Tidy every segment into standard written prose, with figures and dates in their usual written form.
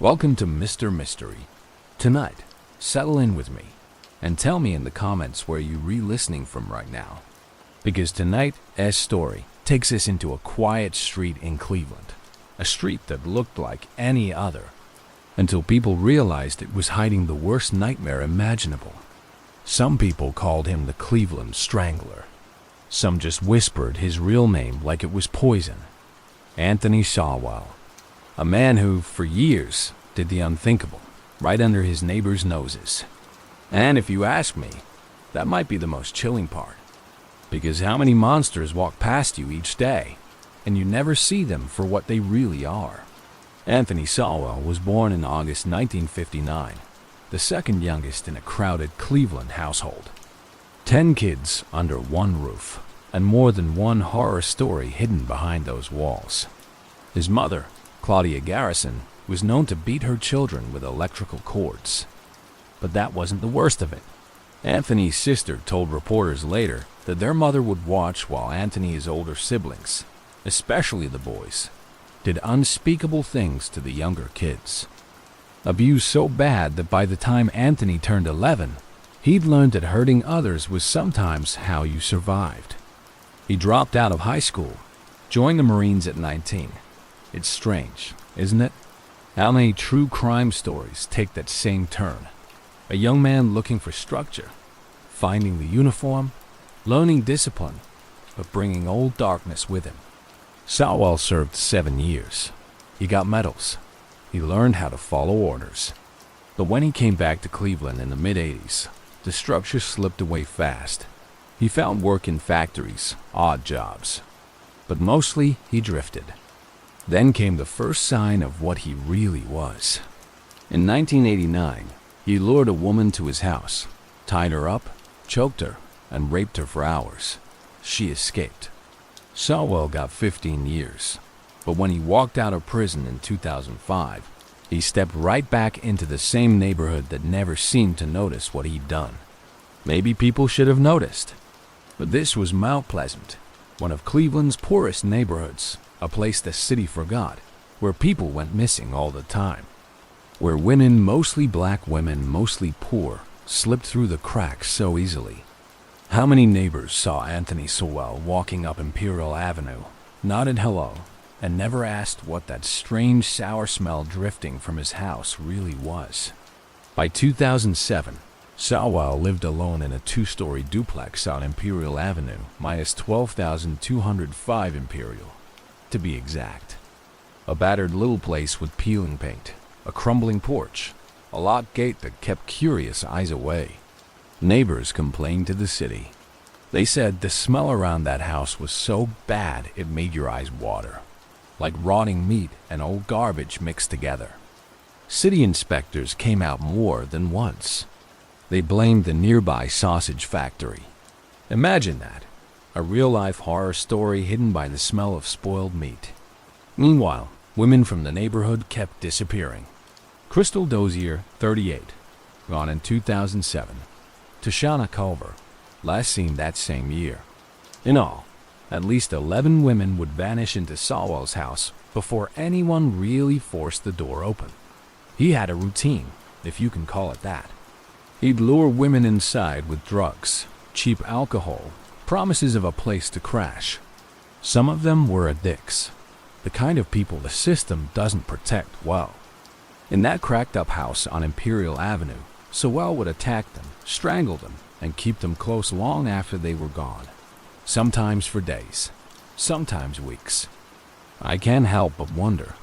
Welcome to Mr. Mystery. Tonight, settle in with me and tell me in the comments where you're re-listening from right now. Because tonight's story takes us into a quiet street in Cleveland, a street that looked like any other, until people realized it was hiding the worst nightmare imaginable. Some people called him the Cleveland Strangler. Some just whispered his real name like it was poison. Anthony Sowell, a man who, for years, did the unthinkable, right under his neighbors' noses. And if you ask me, that might be the most chilling part. Because how many monsters walk past you each day, and you never see them for what they really are? Anthony Sowell was born in August 1959, the second youngest in a crowded Cleveland household. 10 kids under one roof, and more than one horror story hidden behind those walls. His mother, Claudia Garrison, was known to beat her children with electrical cords. But that wasn't the worst of it. Anthony's sister told reporters later that their mother would watch while Anthony's older siblings, especially the boys, did unspeakable things to the younger kids. Abuse so bad that by the time Anthony turned 11, he'd learned that hurting others was sometimes how you survived. He dropped out of high school, joined the Marines at 19. It's strange, isn't it? How many true crime stories take that same turn? A young man looking for structure, finding the uniform, learning discipline, but bringing old darkness with him. Sowell served 7 years. He got medals. He learned how to follow orders. But when he came back to Cleveland in the mid-80s, the structure slipped away fast. He found work in factories, odd jobs. But mostly he drifted. Then came the first sign of what he really was. In 1989, he lured a woman to his house, tied her up, choked her, and raped her for hours. She escaped. Sowell got 15 years. But when he walked out of prison in 2005, he stepped right back into the same neighborhood that never seemed to notice what he'd done. Maybe people should have noticed. But this was Mount Pleasant, one of Cleveland's poorest neighborhoods, a place the city forgot, where people went missing all the time. Where women, mostly black women, mostly poor, slipped through the cracks so easily. How many neighbors saw Anthony Sowell walking up Imperial Avenue, nodded hello, and never asked what that strange sour smell drifting from his house really was? By 2007, Sowell lived alone in a 2-story duplex on Imperial Avenue, minus 12,205 Imperial, to be exact. A battered little place with peeling paint, a crumbling porch, a locked gate that kept curious eyes away. Neighbors complained to the city. They said the smell around that house was so bad it made your eyes water, like rotting meat and old garbage mixed together. City inspectors came out more than once. They blamed the nearby sausage factory. Imagine that, a real-life horror story hidden by the smell of spoiled meat. Meanwhile, women from the neighborhood kept disappearing. Crystal Dozier, 38, gone in 2007. Tashana Culver, last seen that same year. In all, at least 11 women would vanish into Sowell's house before anyone really forced the door open. He had a routine, if you can call it that. He'd lure women inside with drugs, cheap alcohol, promises of a place to crash. Some of them were addicts, the kind of people the system doesn't protect well. In that cracked-up house on Imperial Avenue, Sowell would attack them, strangle them, and keep them close long after they were gone. Sometimes for days, sometimes weeks. I can't help but wonder,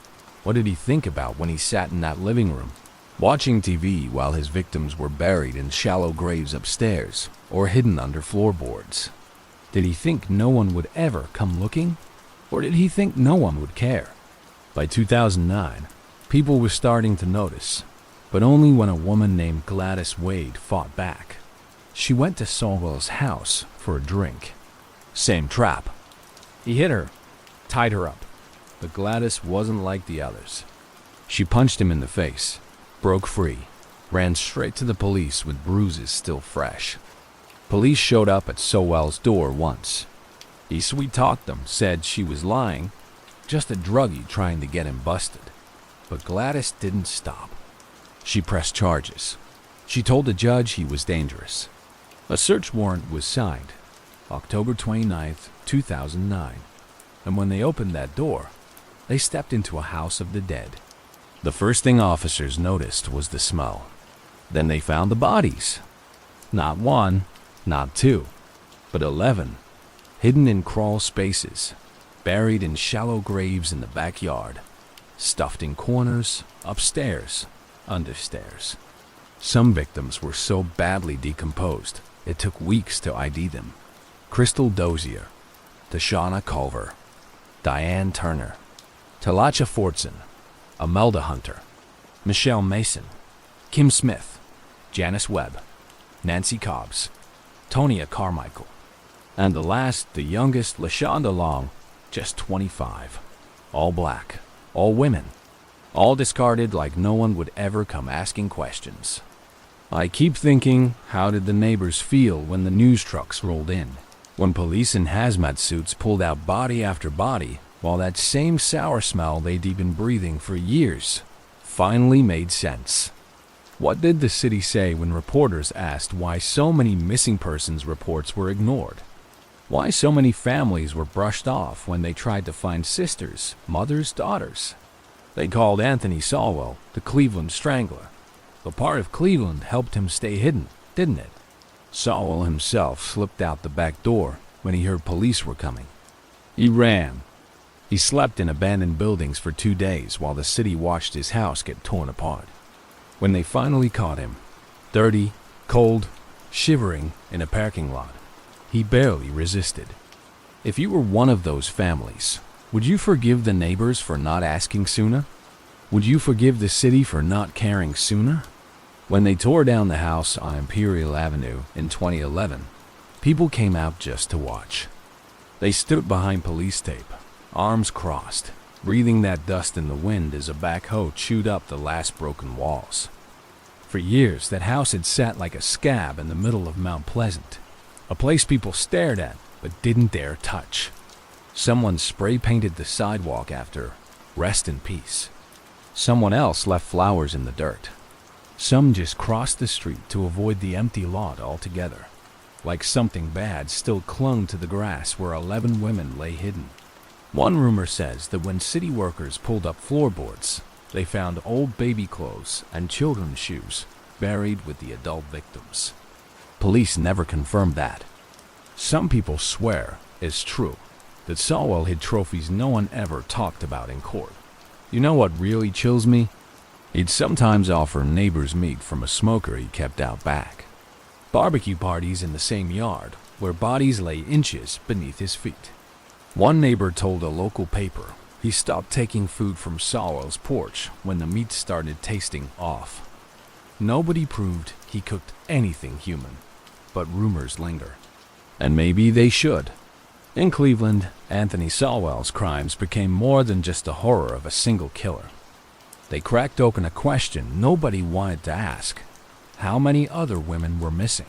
what did he think about when he sat in that living room, watching TV while his victims were buried in shallow graves upstairs or hidden under floorboards? Did he think no one would ever come looking? Or did he think no one would care? By 2009, people were starting to notice, but only when a woman named Gladys Wade fought back. She went to Sowell's house for a drink. Same trap. He hit her, tied her up, but Gladys wasn't like the others. She punched him in the face, broke free, ran straight to the police with bruises still fresh. Police showed up at Sowell's door once. He sweet-talked them, said she was lying, just a druggie trying to get him busted. But Gladys didn't stop. She pressed charges. She told the judge he was dangerous. A search warrant was signed, October 29th, 2009. And when they opened that door, they stepped into a house of the dead. The first thing officers noticed was the smell. Then they found the bodies. Not one, not two, but 11, hidden in crawl spaces, buried in shallow graves in the backyard, stuffed in corners, upstairs, understairs. Some victims were so badly decomposed, it took weeks to ID them. Crystal Dozier, Tashana Culver, Diane Turner, Talacha Fortson, Imelda Hunter, Michelle Mason, Kim Smith, Janice Webb, Nancy Cobbs, Tonia Carmichael, and the last, the youngest, LaShonda Long, just 25. All black, all women, all discarded like no one would ever come asking questions. I keep thinking, how did the neighbors feel when the news trucks rolled in? When police in hazmat suits pulled out body after body, while that same sour smell they'd been breathing for years finally made sense. What did the city say when reporters asked why so many missing persons reports were ignored? Why so many families were brushed off when they tried to find sisters, mothers, daughters? They called Anthony Sowell the Cleveland Strangler. The part of Cleveland helped him stay hidden, didn't it? Sowell himself slipped out the back door when he heard police were coming. He ran. He slept in abandoned buildings for 2 days while the city watched his house get torn apart. When they finally caught him, dirty, cold, shivering in a parking lot, he barely resisted. If you were one of those families, would you forgive the neighbors for not asking sooner? Would you forgive the city for not caring sooner? When they tore down the house on Imperial Avenue in 2011, people came out just to watch. They stood behind police tape, arms crossed, breathing that dust in the wind as a backhoe chewed up the last broken walls. For years, that house had sat like a scab in the middle of Mount Pleasant, a place people stared at but didn't dare touch. Someone spray-painted the sidewalk after "Rest in Peace." Someone else left flowers in the dirt. Some just crossed the street to avoid the empty lot altogether, like something bad still clung to the grass where 11 women lay hidden. One rumor says that when city workers pulled up floorboards, they found old baby clothes and children's shoes buried with the adult victims. Police never confirmed that. Some people swear it's true that Sowell hid trophies no one ever talked about in court. You know what really chills me? He'd sometimes offer neighbors meat from a smoker he kept out back. Barbecue parties in the same yard where bodies lay inches beneath his feet. One neighbor told a local paper he stopped taking food from Sowell's porch when the meat started tasting off. Nobody proved he cooked anything human, but rumors linger. And maybe they should. In Cleveland, Anthony Sowell's crimes became more than just the horror of a single killer. They cracked open a question nobody wanted to ask. How many other women were missing?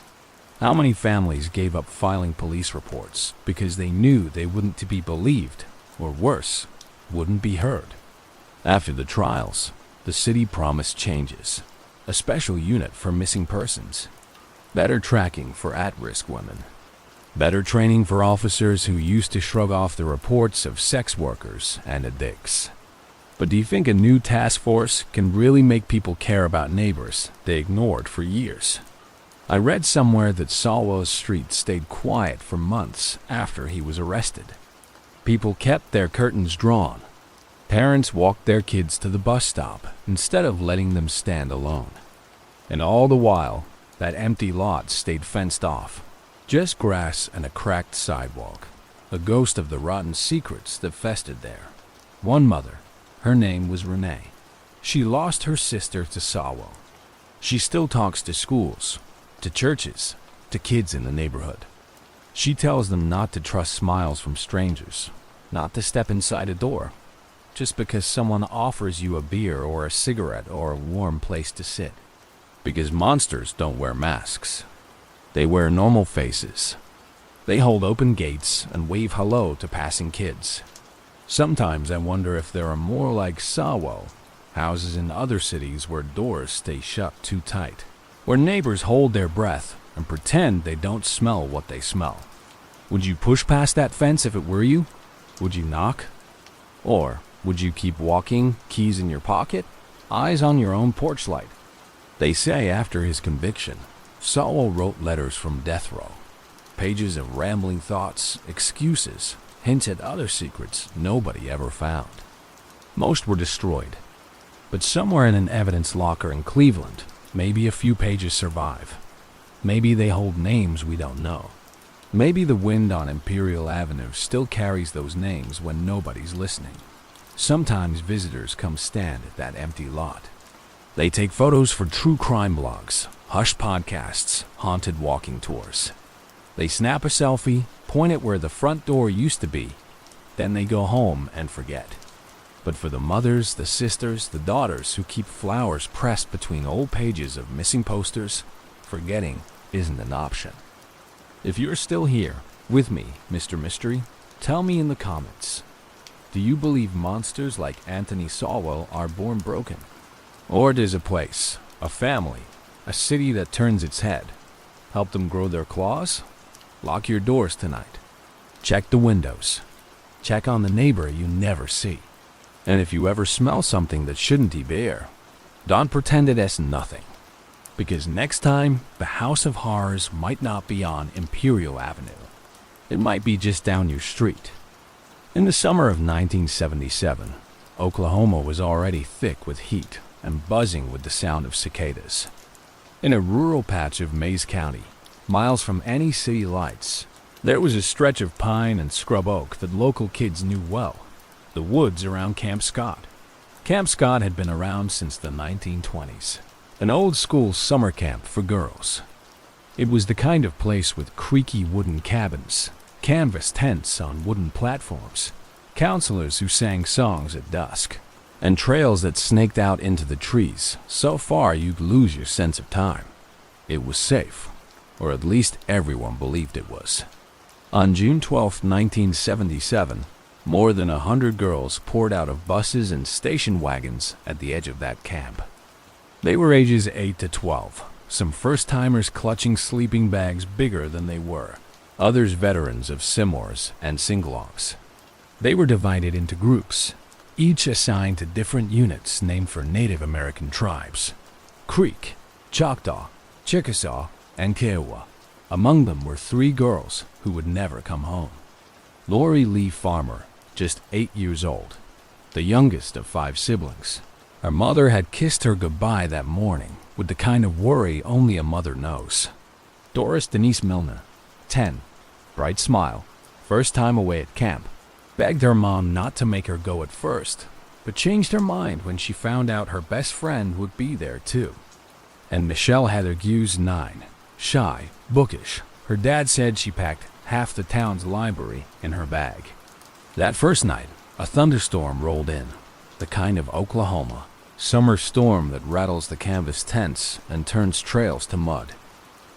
How many families gave up filing police reports because they knew they wouldn't be believed, or worse, wouldn't be heard? After the trials, the city promised changes. A special unit for missing persons. Better tracking for at-risk women. Better training for officers who used to shrug off the reports of sex workers and addicts. But do you think a new task force can really make people care about neighbors they ignored for years? I read somewhere that Sowell's street stayed quiet for months after he was arrested. People kept their curtains drawn. Parents walked their kids to the bus stop instead of letting them stand alone. And all the while, that empty lot stayed fenced off. Just grass and a cracked sidewalk, a ghost of the rotten secrets that festered there. One mother, her name was Renee. She lost her sister to Sowell. She still talks to schools, to churches, to kids in the neighborhood. She tells them not to trust smiles from strangers, not to step inside a door, just because someone offers you a beer or a cigarette or a warm place to sit. Because monsters don't wear masks. They wear normal faces. They hold open gates and wave hello to passing kids. Sometimes I wonder if there are more like Sowell houses in other cities where doors stay shut too tight, where neighbors hold their breath and pretend they don't smell what they smell. Would you push past that fence if it were you? Would you knock? Or would you keep walking, keys in your pocket, eyes on your own porch light? They say after his conviction, Sowell wrote letters from death row, pages of rambling thoughts, excuses, hints at other secrets nobody ever found. Most were destroyed, but somewhere in an evidence locker in Cleveland, maybe a few pages survive. Maybe they hold names we don't know. Maybe the wind on Imperial Avenue still carries those names when nobody's listening. Sometimes visitors come stand at that empty lot. They take photos for true crime blogs, hush podcasts, haunted walking tours. They snap a selfie, point it where the front door used to be, then they go home and forget. But for the mothers, the sisters, the daughters who keep flowers pressed between old pages of missing posters, forgetting isn't an option. If you're still here, with me, Mr. Mystery, tell me in the comments. Do you believe monsters like Anthony Sowell are born broken? Or does a place, a family, a city that turns its head, help them grow their claws? Lock your doors tonight. Check the windows. Check on the neighbor you never see. And if you ever smell something that shouldn't be there, don't pretend it as nothing. Because next time, the House of Horrors might not be on Imperial Avenue. It might be just down your street. In the summer of 1977, Oklahoma was already thick with heat and buzzing with the sound of cicadas. In a rural patch of Mays County, miles from any city lights, there was a stretch of pine and scrub oak that local kids knew well, the woods around Camp Scott. Camp Scott had been around since the 1920s, an old-school summer camp for girls. It was the kind of place with creaky wooden cabins, canvas tents on wooden platforms, counselors who sang songs at dusk, and trails that snaked out into the trees so far you'd lose your sense of time. It was safe, or at least everyone believed it was. On June 12, 1977, more than 100 girls poured out of buses and station wagons at the edge of that camp. They were ages 8 to 12, some first-timers clutching sleeping bags bigger than they were, others veterans of Seymours and Singalongs. They were divided into groups, each assigned to different units named for Native American tribes: Creek, Choctaw, Chickasaw, and Kiowa. Among them were 3 girls who would never come home. Lori Lee Farmer, just 8 years old, the youngest of 5 siblings. Her mother had kissed her goodbye that morning with the kind of worry only a mother knows. Doris Denise Milner, 10, bright smile, first time away at camp, begged her mom not to make her go at first, but changed her mind when she found out her best friend would be there too. And Michelle Heather Hughes, 9, shy, bookish. Her dad said she packed half the town's library in her bag. That first night, a thunderstorm rolled in, the kind of Oklahoma summer storm that rattles the canvas tents and turns trails to mud.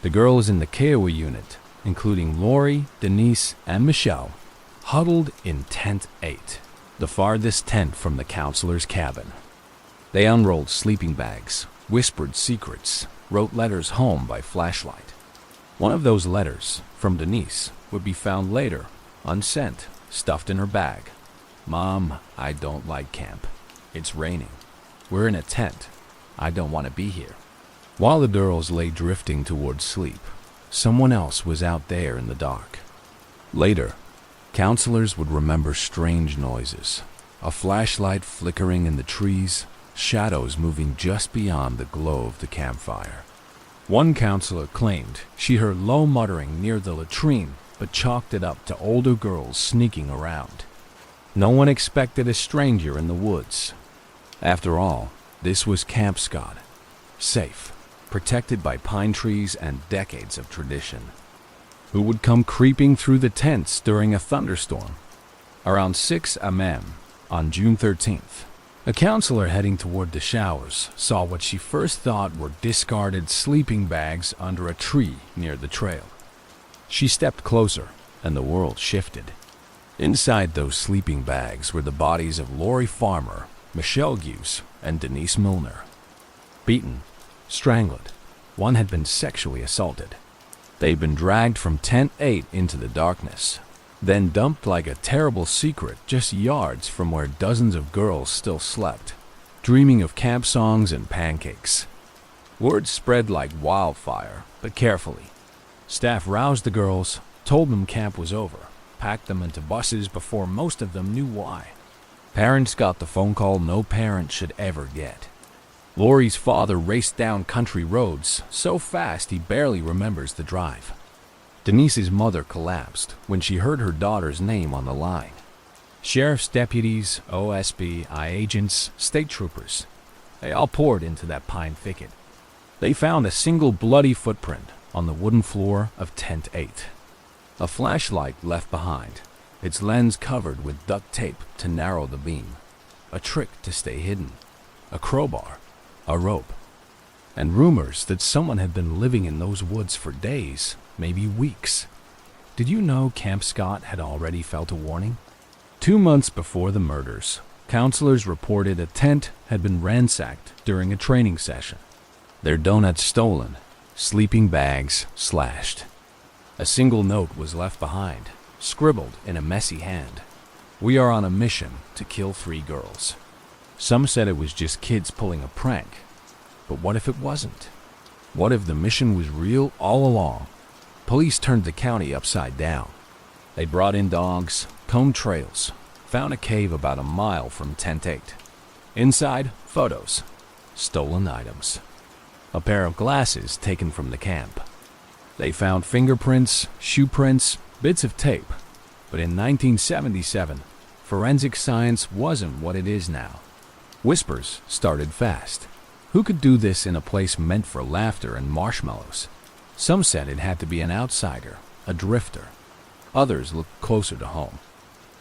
The girls in the Kiowa unit, including Lori, Denise, and Michelle, huddled in Tent 8, the farthest tent from the counselor's cabin. They unrolled sleeping bags, whispered secrets, wrote letters home by flashlight. One of those letters, from Denise, would be found later, unsent, stuffed in her bag. "Mom, I don't like camp. It's raining. We're in a tent. I don't want to be here." While the girls lay drifting towards sleep, someone else was out there in the dark. Later, counselors would remember strange noises, a flashlight flickering in the trees, shadows moving just beyond the glow of the campfire. One counselor claimed she heard low muttering near the latrine, but chalked it up to older girls sneaking around. No one expected a stranger in the woods. After all, this was Camp Scott, safe, protected by pine trees and decades of tradition. Who would come creeping through the tents during a thunderstorm? Around 6 a.m. on June 13th, a counselor heading toward the showers saw what she first thought were discarded sleeping bags under a tree near the trail. She stepped closer, and the world shifted. Inside those sleeping bags were the bodies of Lori Farmer, Michelle Hughes, and Denise Milner. Beaten, strangled, one had been sexually assaulted. They'd been dragged from Tent 8 into the darkness, then dumped like a terrible secret just yards from where dozens of girls still slept, dreaming of camp songs and pancakes. Word spread like wildfire, but carefully. Staff roused the girls, told them camp was over, packed them into buses before most of them knew why. Parents got the phone call no parent should ever get. Lori's father raced down country roads so fast he barely remembers the drive. Denise's mother collapsed when she heard her daughter's name on the line. Sheriff's deputies, OSBI agents, state troopers, they all poured into that pine thicket. They found a single bloody footprint on the wooden floor of Tent 8. A flashlight left behind, its lens covered with duct tape to narrow the beam. A trick to stay hidden. A crowbar. A rope. And rumors that someone had been living in those woods for days, maybe weeks. Did you know Camp Scott had already felt a warning? 2 months before the murders, counselors reported a tent had been ransacked during a training session. Their donuts stolen, sleeping bags slashed. A single note was left behind, scribbled in a messy hand. "We are on a mission to kill 3 girls." Some said it was just kids pulling a prank. But what if it wasn't? What if the mission was real all along? Police turned the county upside down. They brought in dogs, combed trails, found a cave about a mile from Tent 8. Inside, photos, stolen items. A pair of glasses taken from the camp. They found fingerprints, shoe prints, bits of tape. But in 1977, forensic science wasn't what it is now. Whispers started fast. Who could do this in a place meant for laughter and marshmallows? Some said it had to be an outsider, a drifter. Others looked closer to home.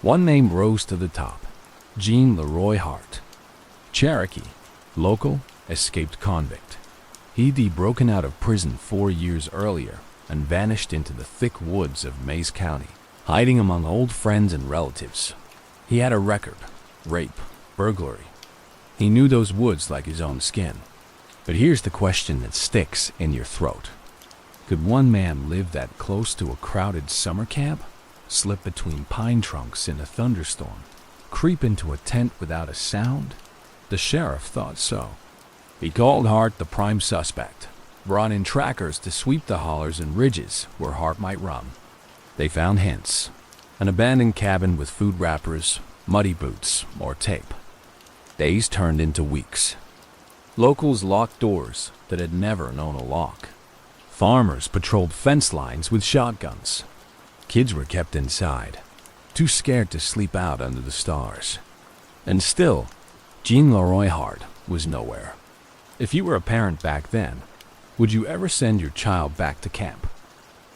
One name rose to the top: Jean Leroy Hart. Cherokee, local, escaped convict. He'd broken out of prison 4 years earlier and vanished into the thick woods of Mays County, hiding among old friends and relatives. He had a record: rape, burglary. He knew those woods like his own skin. But here's the question that sticks in your throat. Could one man live that close to a crowded summer camp? Slip between pine trunks in a thunderstorm? Creep into a tent without a sound? The sheriff thought so. He called Hart the prime suspect, brought in trackers to sweep the hollers and ridges where Hart might run. They found hints: an abandoned cabin with food wrappers, muddy boots, or tape. Days turned into weeks. Locals locked doors that had never known a lock. Farmers patrolled fence lines with shotguns. Kids were kept inside, too scared to sleep out under the stars. And still, Jean Leroy Hart was nowhere. If you were a parent back then, would you ever send your child back to camp?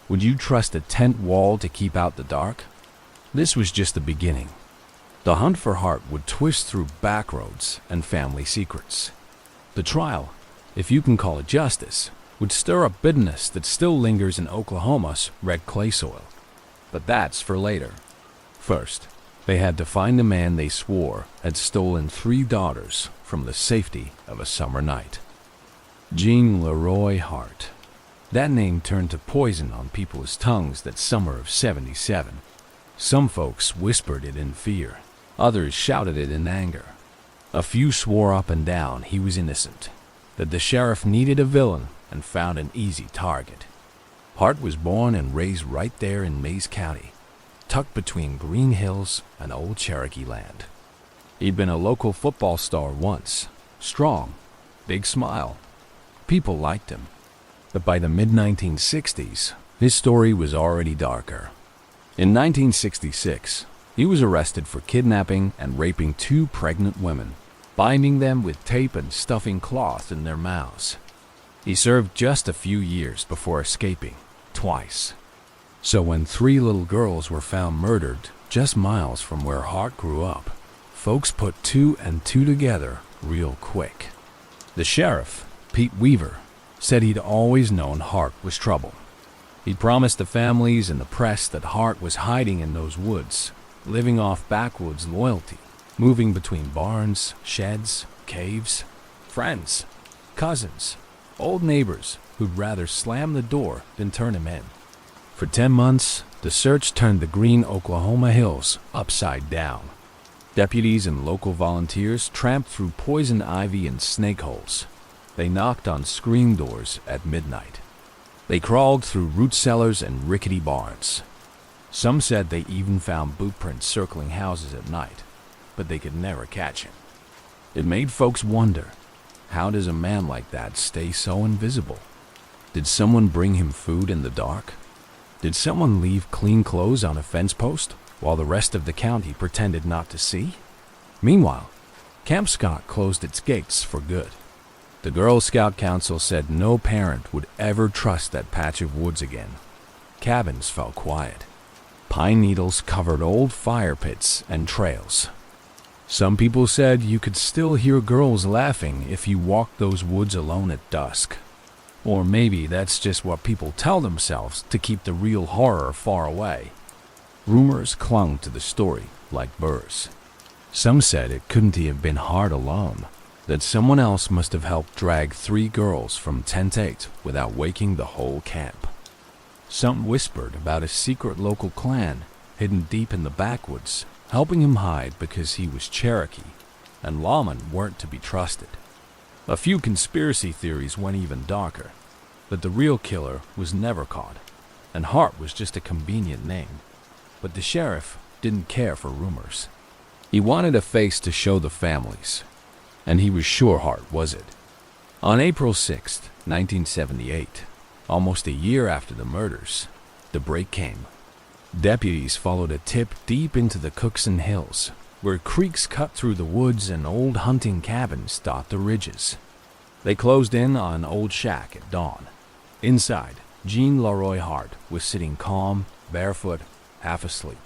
Would you trust a tent wall to keep out the dark? This was just the beginning. The hunt for Hart would twist through back roads and family secrets. The trial, if you can call it justice, would stir up bitterness that still lingers in Oklahoma's red clay soil. But that's for later. First, they had to find the man they swore had stolen 3 daughters from the safety of a summer night. Jean Leroy Hart. That name turned to poison on people's tongues that summer of '77. Some folks whispered it in fear. Others shouted it in anger. A few swore up and down he was innocent, that the sheriff needed a villain and found an easy target. Hart was born and raised right there in Mays County, tucked between Green Hills and Old Cherokee land. He'd been a local football star once, strong, big smile. People liked him. But by the mid-1960s, his story was already darker. In 1966, he was arrested for kidnapping and raping 2 pregnant women, binding them with tape and stuffing cloth in their mouths. He served just a few years before escaping, twice. So when 3 little girls were found murdered just miles from where Hart grew up, folks put 2 and 2 together real quick. The sheriff, Pete Weaver, said he'd always known Hart was trouble. He'd promised the families and the press that Hart was hiding in those woods, living off backwoods loyalty, moving between barns, sheds, caves? Friends, cousins, old neighbors who'd rather slam the door than turn him in. For 10 months, the search turned the green Oklahoma hills upside down. Deputies and local volunteers tramped through poison ivy and snake holes. They knocked on screen doors at midnight. They crawled through root cellars and rickety barns. Some said they even found boot prints circling houses at night, but they could never catch him. It made folks wonder, how does a man like that stay so invisible? Did someone bring him food in the dark? Did someone leave clean clothes on a fence post while the rest of the county pretended not to see? Meanwhile, Camp Scott closed its gates for good. The Girl Scout Council said no parent would ever trust that patch of woods again. Cabins fell quiet. Pine needles covered old fire pits and trails. Some people said you could still hear girls laughing if you walked those woods alone at dusk. Or maybe that's just what people tell themselves to keep the real horror far away. Rumors clung to the story like burrs. Some said it couldn't have been Hart alone, that someone else must have helped drag 3 girls from Tent 8 without waking the whole camp. Some whispered about a secret local clan hidden deep in the backwoods, helping him hide because he was Cherokee, and lawmen weren't to be trusted. A few conspiracy theories went even darker, that the real killer was never caught, and Hart was just a convenient name. But the sheriff didn't care for rumors. He wanted a face to show the families, and he was sure Hart was it. On April 6, 1978, almost a year after the murders, the break came. Deputies followed a tip deep into the Cookson Hills, where creeks cut through the woods and old hunting cabins dot the ridges. They closed in on an old shack at dawn. Inside, Gene Leroy Hart was sitting calm, barefoot, half asleep.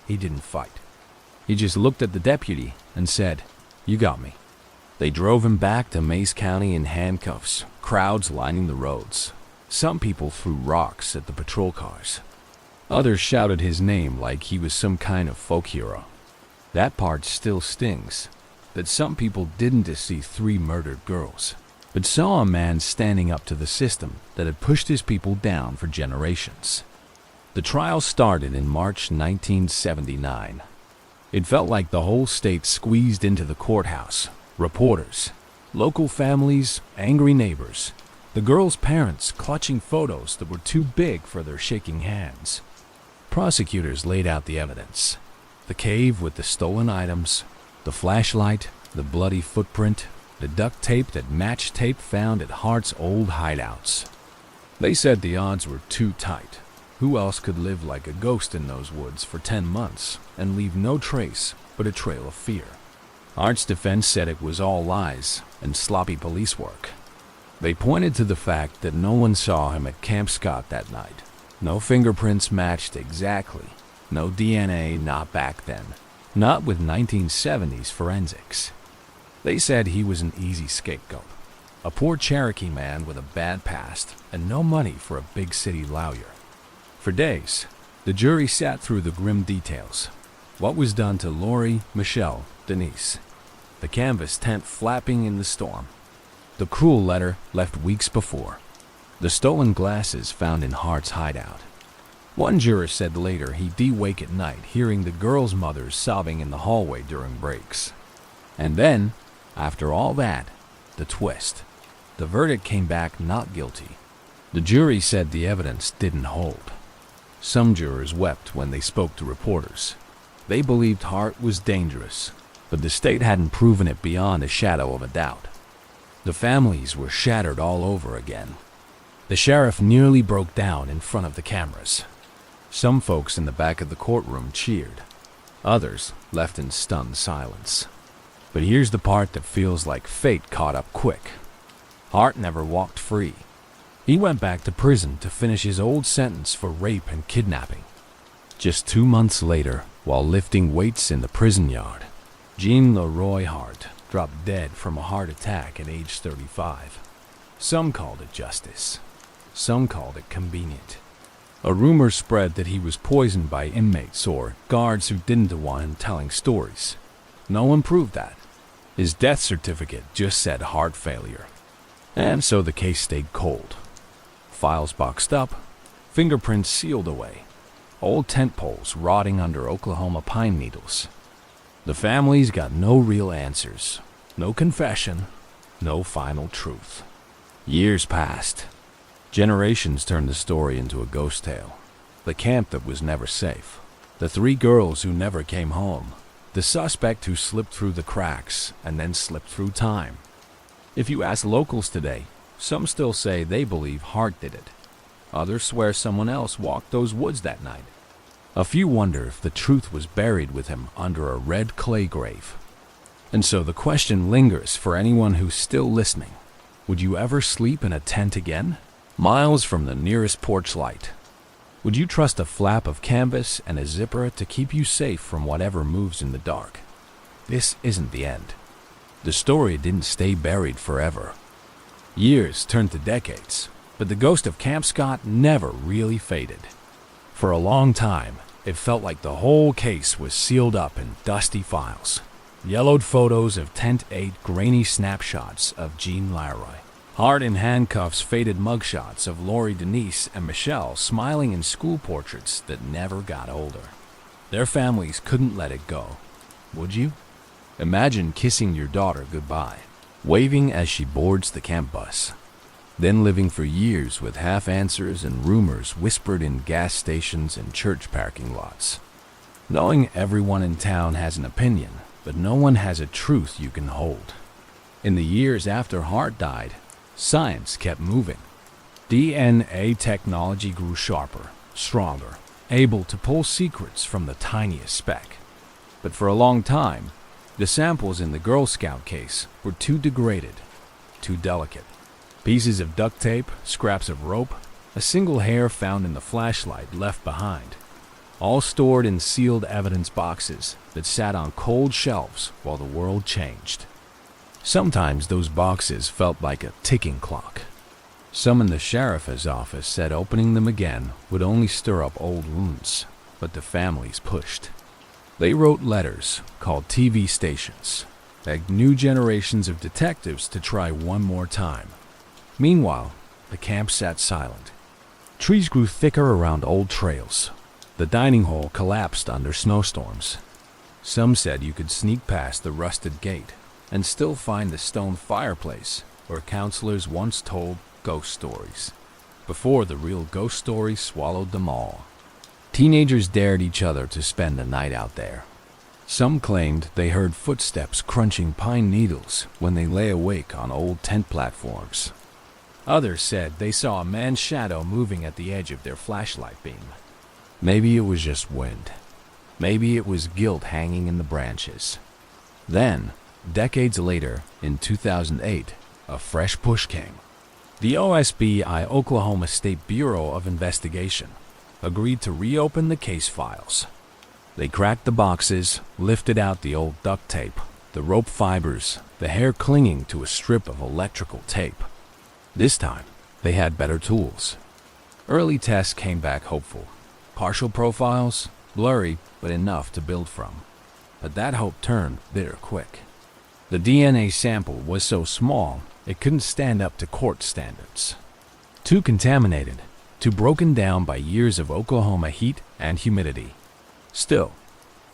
He didn't fight. He just looked at the deputy and said, "You got me." They drove him back to Mays County in handcuffs, crowds lining the roads. Some people threw rocks at the patrol cars. Others shouted his name like he was some kind of folk hero. That part still stings, that some people didn't just see 3 murdered girls, but saw a man standing up to the system that had pushed his people down for generations. The trial started in March 1979. It felt like the whole state squeezed into the courthouse. Reporters, local families, angry neighbors, the girls' parents clutching photos that were too big for their shaking hands. Prosecutors laid out the evidence. The cave with the stolen items, the flashlight, the bloody footprint, the duct tape that matched tape found at Hart's old hideouts. They said the odds were too tight. Who else could live like a ghost in those woods for 10 months and leave no trace but a trail of fear? Hart's defense said it was all lies and sloppy police work. They pointed to the fact that no one saw him at Camp Scott that night. No fingerprints matched exactly. No DNA, not back then. Not with 1970s forensics. They said he was an easy scapegoat. A poor Cherokee man with a bad past and no money for a big city lawyer. For days, the jury sat through the grim details. What was done to Lori, Michelle, Denise? The canvas tent flapping in the storm. The cruel letter left weeks before. The stolen glasses found in Hart's hideout. One juror said later he'd be awake at night hearing the girls' mothers sobbing in the hallway during breaks. And then, after all that, the twist. The verdict came back not guilty. The jury said the evidence didn't hold. Some jurors wept when they spoke to reporters. They believed Hart was dangerous, but the state hadn't proven it beyond a shadow of a doubt. The families were shattered all over again. The sheriff nearly broke down in front of the cameras. Some folks in the back of the courtroom cheered. Others left in stunned silence. But here's the part that feels like fate caught up quick. Hart never walked free. He went back to prison to finish his old sentence for rape and kidnapping. Just 2 months later, while lifting weights in the prison yard, Gene Leroy Hart dropped dead from a heart attack at age 35. Some called it justice. Some called it convenient. A rumor spread that he was poisoned by inmates or guards who didn't want him telling stories. No one proved that. His death certificate just said heart failure. And so the case stayed cold. Files boxed up, fingerprints sealed away, old tent poles rotting under Oklahoma pine needles. The family's got no real answers, no confession, no final truth. Years passed. Generations turned the story into a ghost tale. The camp that was never safe. The 3 girls who never came home. The suspect who slipped through the cracks and then slipped through time. If you ask locals today, some still say they believe Hart did it. Others swear someone else walked those woods that night. A few wonder if the truth was buried with him under a red clay grave. And so the question lingers for anyone who's still listening. Would you ever sleep in a tent again? Miles from the nearest porch light. Would you trust a flap of canvas and a zipper to keep you safe from whatever moves in the dark? This isn't the end. The story didn't stay buried forever. Years turned to decades, but the ghost of Camp Scott never really faded. For a long time, it felt like the whole case was sealed up in dusty files. Yellowed photos of Tent 8, grainy snapshots of Jean Laroy. Hard in handcuffs, faded mugshots of Lori Denise and Michelle smiling in school portraits that never got older. Their families couldn't let it go. Would you? Imagine kissing your daughter goodbye, waving as she boards the camp bus, then living for years with half answers and rumors whispered in gas stations and church parking lots. Knowing everyone in town has an opinion, but no one has a truth you can hold. In the years after Hart died, science kept moving. DNA technology grew sharper, stronger, able to pull secrets from the tiniest speck. But for a long time, the samples in the Girl Scout case were too degraded, too delicate. Pieces of duct tape, scraps of rope, a single hair found in the flashlight left behind, all stored in sealed evidence boxes that sat on cold shelves while the world changed. Sometimes those boxes felt like a ticking clock. Some in the sheriff's office said opening them again would only stir up old wounds, but the families pushed. They wrote letters, called TV stations, begged new generations of detectives to try one more time. Meanwhile, the camp sat silent. Trees grew thicker around old trails. The dining hall collapsed under snowstorms. Some said you could sneak past the rusted gate and still find the stone fireplace where counselors once told ghost stories, before the real ghost stories swallowed them all. Teenagers dared each other to spend the night out there. Some claimed they heard footsteps crunching pine needles when they lay awake on old tent platforms. Others said they saw a man's shadow moving at the edge of their flashlight beam. Maybe it was just wind. Maybe it was guilt hanging in the branches. Then, decades later, in 2008, a fresh push came. The OSBI, Oklahoma State Bureau of Investigation, agreed to reopen the case files. They cracked the boxes, lifted out the old duct tape, the rope fibers, the hair clinging to a strip of electrical tape. This time, they had better tools. Early tests came back hopeful. Partial profiles, blurry, but enough to build from. But that hope turned bitter quick. The DNA sample was so small, it couldn't stand up to court standards. Too contaminated, too broken down by years of Oklahoma heat and humidity. Still,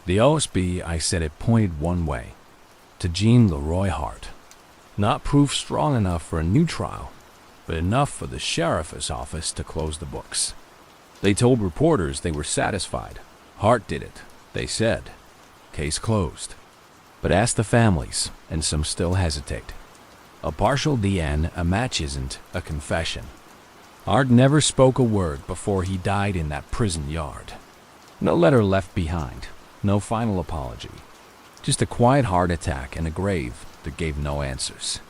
the OSBI said it pointed one way, to Jean Leroy Hart. Not proof strong enough for a new trial, but enough for the sheriff's office to close the books. They told reporters they were satisfied. Hart did it, they said. Case closed. But ask the families, and some still hesitate. A partial DNA match isn't a confession. Hart never spoke a word before he died in that prison yard. No letter left behind, no final apology. Just a quiet heart attack and a grave that gave no answers.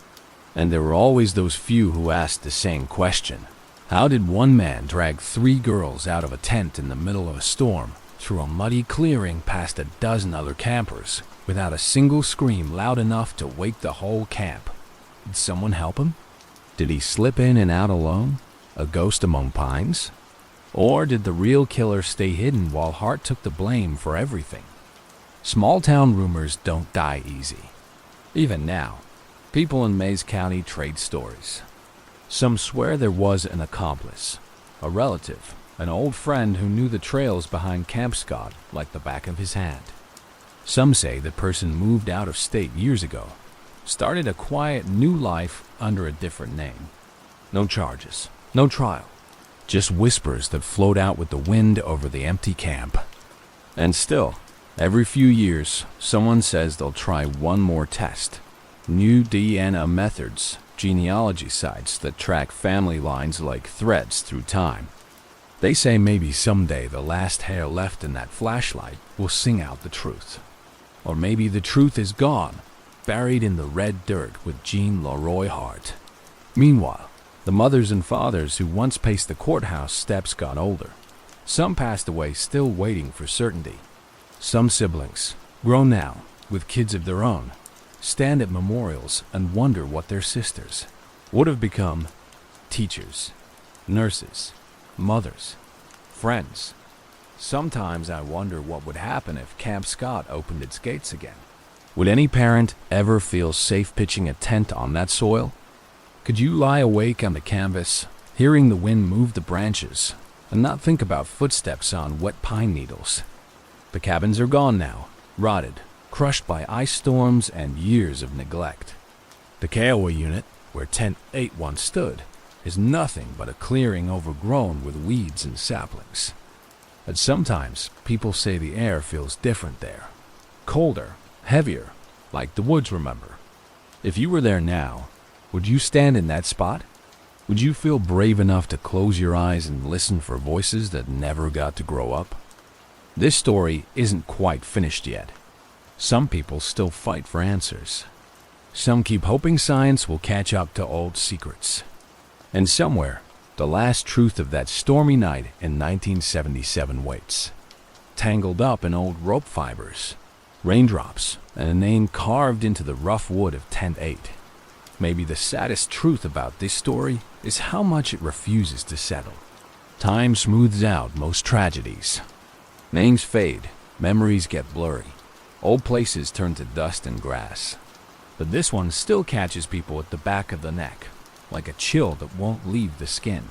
And there were always those few who asked the same question. How did one man drag 3 girls out of a tent in the middle of a storm, through a muddy clearing past a dozen other campers, without a single scream loud enough to wake the whole camp? Did someone help him? Did he slip in and out alone, a ghost among pines? Or did the real killer stay hidden while Hart took the blame for everything? Small-town rumors don't die easy. Even now, people in Mays County trade stories. Some swear there was an accomplice, a relative, an old friend who knew the trails behind Camp Scott like the back of his hand. Some say the person moved out of state years ago, started a quiet new life under a different name. No charges, no trial, just whispers that float out with the wind over the empty camp. And still, every few years, someone says they'll try one more test. New DNA methods, genealogy sites that track family lines like threads through time. They say maybe someday the last hair left in that flashlight will sing out the truth. Or maybe the truth is gone, buried in the red dirt with Jean Leroy Hart. Meanwhile, the mothers and fathers who once paced the courthouse steps got older. Some passed away still waiting for certainty. Some siblings, grown now, with kids of their own, stand at memorials and wonder what their sisters would have become. Teachers, nurses, mothers, friends. Sometimes I wonder what would happen if Camp Scott opened its gates again. Would any parent ever feel safe pitching a tent on that soil? Could you lie awake on the canvas, hearing the wind move the branches, and not think about footsteps on wet pine needles? The cabins are gone now, rotted, crushed by ice storms and years of neglect. The Kiowa unit, where Tent 8 once stood, is nothing but a clearing overgrown with weeds and saplings. But sometimes people say the air feels different there. Colder, heavier, like the woods remember. If you were there now, would you stand in that spot? Would you feel brave enough to close your eyes and listen for voices that never got to grow up? This story isn't quite finished yet. Some people still fight for answers. Some keep hoping science will catch up to old secrets. And somewhere, the last truth of that stormy night in 1977 waits, tangled up in old rope fibers, raindrops, and a name carved into the rough wood of Tent 8. Maybe the saddest truth about this story is how much it refuses to settle. Time smooths out most tragedies. Names fade, memories get blurry, old places turn to dust and grass. But this one still catches people at the back of the neck, like a chill that won't leave the skin.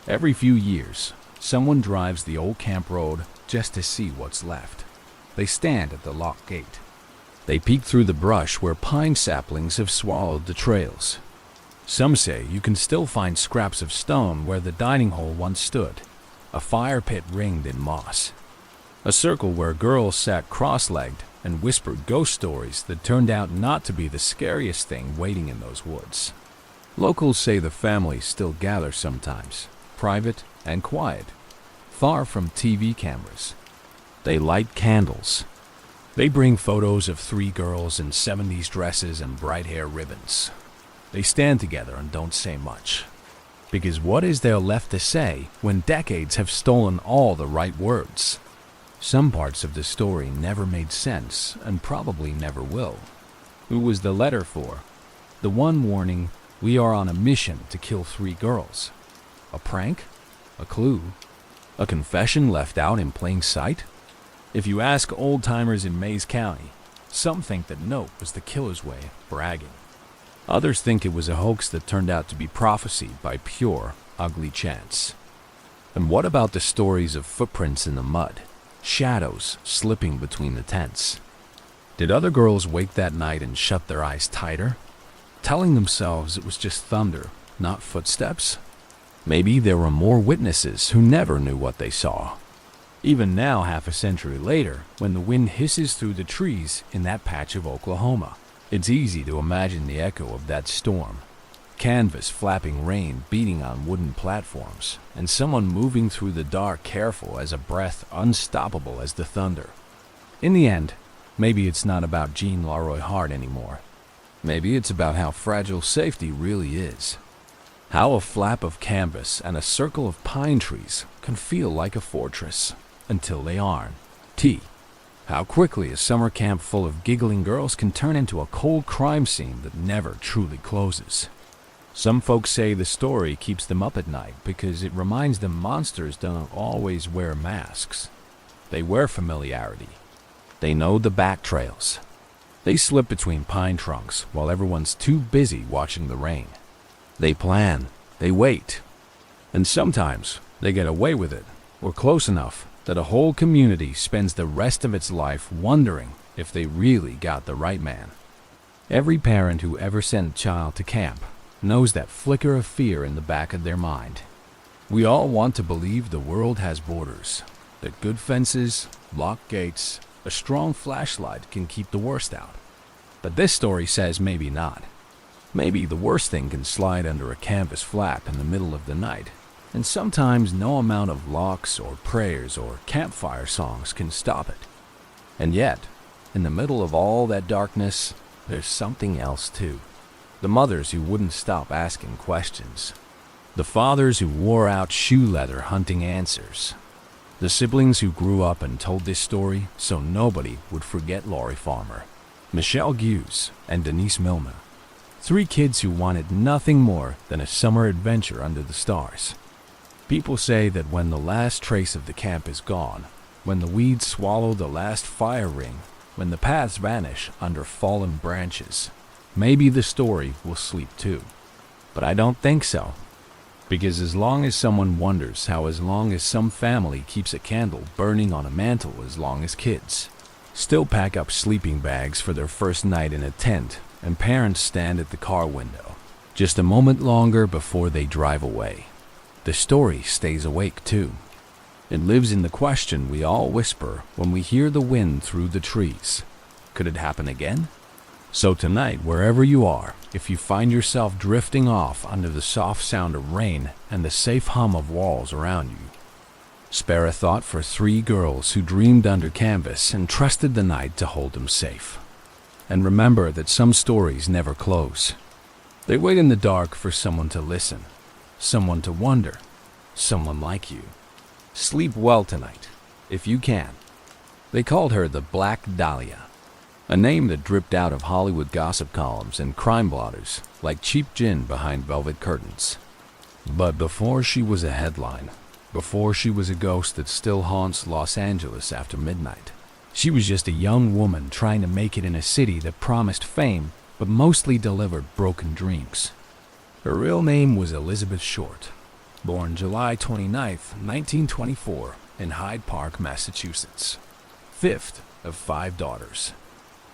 Every few years, someone drives the old camp road just to see what's left. They stand at the locked gate. They peek through the brush where pine saplings have swallowed the trails. Some say you can still find scraps of stone where the dining hall once stood, a fire pit ringed in moss. A circle where girls sat cross-legged and whispered ghost stories that turned out not to be the scariest thing waiting in those woods. Locals say the families still gather sometimes, private and quiet, far from TV cameras. They light candles. They bring photos of 3 girls in 70s dresses and bright hair ribbons. They stand together and don't say much. Because what is there left to say when decades have stolen all the right words? Some parts of the story never made sense and probably never will. Who was the letter for? The one warning, "We are on a mission to kill 3 girls." A prank? A clue? A confession left out in plain sight? If you ask old-timers in Mays County, some think that note was the killer's way of bragging. Others think it was a hoax that turned out to be prophesied by pure, ugly chance. And what about the stories of footprints in the mud, shadows slipping between the tents? Did other girls wake that night and shut their eyes tighter, telling themselves it was just thunder, not footsteps? Maybe there were more witnesses who never knew what they saw. Even now, half a century later, when the wind hisses through the trees in that patch of Oklahoma, it's easy to imagine the echo of that storm. Canvas flapping rain beating on wooden platforms, and someone moving through the dark careful as a breath unstoppable as the thunder. In the end, maybe it's not about Jean Leroy Hart anymore. Maybe it's about how fragile safety really is. How a flap of canvas and a circle of pine trees can feel like a fortress until they aren't. How quickly a summer camp full of giggling girls can turn into a cold crime scene that never truly closes. Some folks say the story keeps them up at night because it reminds them monsters don't always wear masks. They wear familiarity. They know the back trails. They slip between pine trunks while everyone's too busy watching the rain. They plan, they wait, and sometimes they get away with it, or close enough that a whole community spends the rest of its life wondering if they really got the right man. Every parent who ever sent a child to camp knows that flicker of fear in the back of their mind. We all want to believe the world has borders, that good fences, locked gates, a strong flashlight can keep the worst out. But this story says maybe not. Maybe the worst thing can slide under a canvas flap in the middle of the night, and sometimes no amount of locks or prayers or campfire songs can stop it. And yet, in the middle of all that darkness, there's something else too. The mothers who wouldn't stop asking questions. The fathers who wore out shoe leather hunting answers. The siblings who grew up and told this story so nobody would forget Laurie Farmer, Michelle Hughes, and Denise Milner. 3 kids who wanted nothing more than a summer adventure under the stars. People say that when the last trace of the camp is gone, when the weeds swallow the last fire ring, when the paths vanish under fallen branches, maybe the story will sleep too. But I don't think so. Because as long as someone wonders how as long as some family keeps a candle burning on a mantle as long as kids still pack up sleeping bags for their first night in a tent and parents stand at the car window just a moment longer before they drive away, the story stays awake too. It lives in the question we all whisper when we hear the wind through the trees. Could it happen again? So tonight, wherever you are, if you find yourself drifting off under the soft sound of rain and the safe hum of walls around you, spare a thought for 3 girls who dreamed under canvas and trusted the night to hold them safe. And remember that some stories never close. They wait in the dark for someone to listen, someone to wonder, someone like you. Sleep well tonight, if you can. They called her the Black Dahlia, a name that dripped out of Hollywood gossip columns and crime blotters like cheap gin behind velvet curtains. But before she was a headline, before she was a ghost that still haunts Los Angeles after midnight, she was just a young woman trying to make it in a city that promised fame but mostly delivered broken dreams. Her real name was Elizabeth Short, born July 29, 1924, in Hyde Park, Massachusetts, 5th of 5 daughters.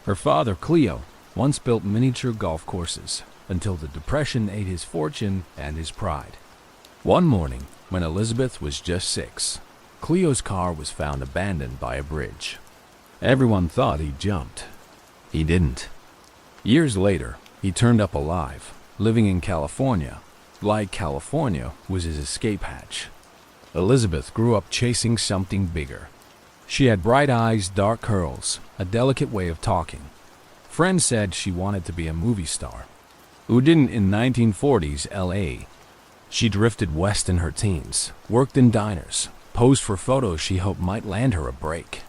Her father, Cleo, once built miniature golf courses until the Depression ate his fortune and his pride. One morning, when Elizabeth was just 6, Cleo's car was found abandoned by a bridge. Everyone thought he jumped. He didn't. Years later, he turned up alive, living in California, like California was his escape hatch. Elizabeth grew up chasing something bigger. She had bright eyes, dark curls, a delicate way of talking. Friends said she wanted to be a movie star. Who didn't in 1940s LA? She drifted west in her teens, worked in diners, posed for photos she hoped might land her a break.